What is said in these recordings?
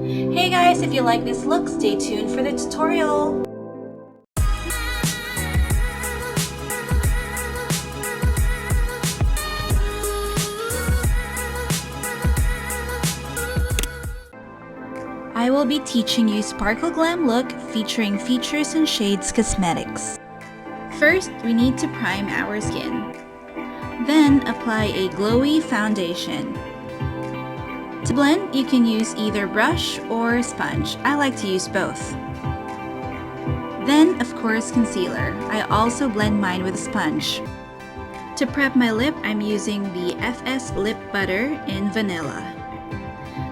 Hey guys, if you like this look, stay tuned for the tutorial. I will be teaching you Sparkle Glam look featuring Features and Shades Cosmetics. First, we need to prime our skin. Then, apply a glowy foundation. To blend, you can use either brush or sponge. I like to use both. Then, of course, concealer. I also blend mine with a sponge. To prep my lip, I'm using the FS Lip Butter in Vanilla.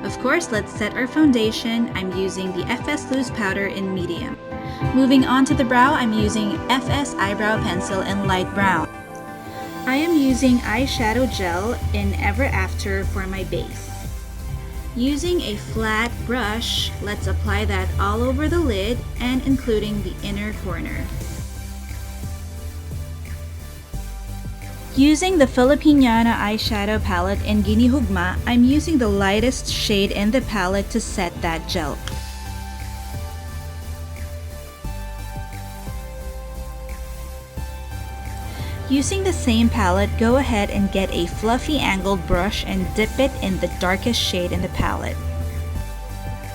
Of course, let's set our foundation. I'm using the FS Loose Powder in Medium. Moving on to the brow, I'm using FS Eyebrow Pencil in Light Brown. I am using eyeshadow gel in Ever After for my base. Using a flat brush, let's apply that all over the lid and including the inner corner. Using the Filipiniana eyeshadow palette in Ginihugma, I'm using the lightest shade in the palette to set that gel. Using the same palette, go ahead and get a fluffy angled brush and dip it in the darkest shade in the palette.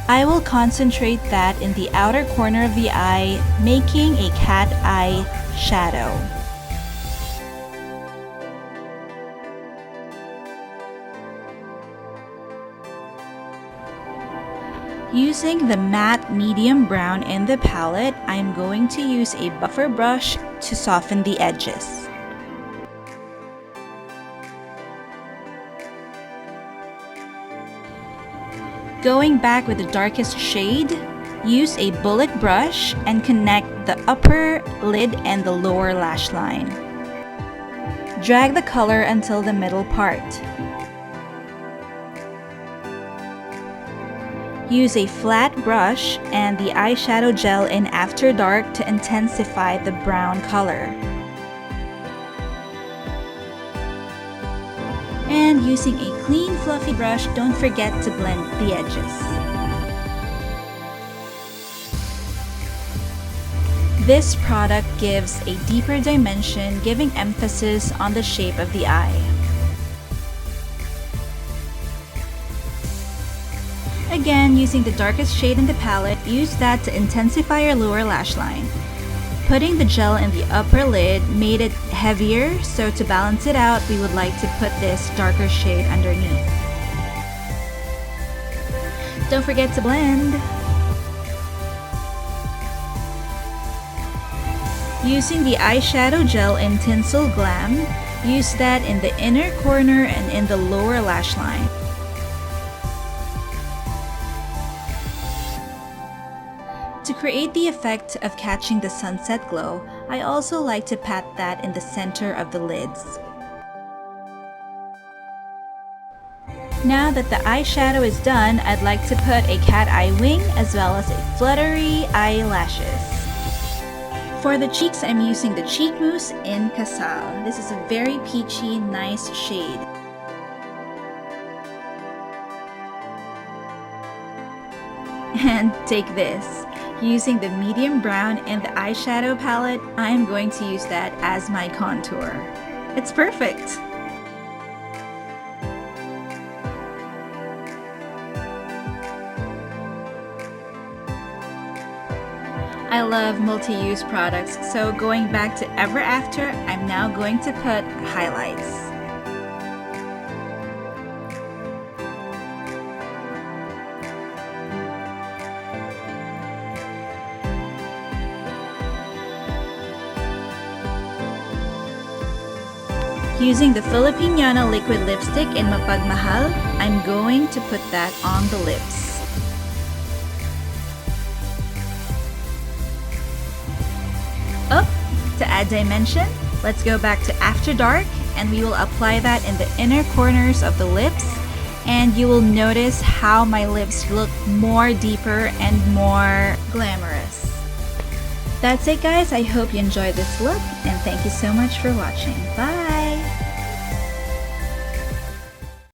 I will concentrate that in the outer corner of the eye, making a cat eye shadow. Using the matte medium brown in the palette, I'm going to use a buffer brush to soften the edges. Going back with the darkest shade, use a bullet brush and connect the upper lid and the lower lash line. Drag the color until the middle part. Use a flat brush and the eyeshadow gel in After Dark to intensify the brown color. And using a clean fluffy brush, don't forget to blend the edges. This product gives a deeper dimension, giving emphasis on the shape of the eye. Again, using the darkest shade in the palette, use that to intensify your lower lash line. Putting the gel in the upper lid made it heavier, so to balance it out, we would like to put this darker shade underneath. Don't forget to blend. Using the eyeshadow gel in Tinsel Glam, use that in the inner corner and in the lower lash line. To create the effect of catching the sunset glow, I also like to pat that in the center of the lids. Now that the eyeshadow is done, I'd like to put a cat eye wing as well as a fluttery eyelashes. For the cheeks, I'm using the Cheek Mousse in Casal. This is a very peachy, nice shade. And take this. Using the medium brown in the eyeshadow palette, I am going to use that as my contour. It's perfect! I love multi-use products, so going back to Ever After, I'm now going to put highlights. Using the Filipiniana liquid lipstick in Mapagmahal, I'm going to put that on the lips. Up, to add dimension, let's go back to After Dark and we will apply that in the inner corners of the lips, and you will notice how my lips look more deeper and more glamorous. That's it guys, I hope you enjoyed this look and thank you so much for watching. Bye!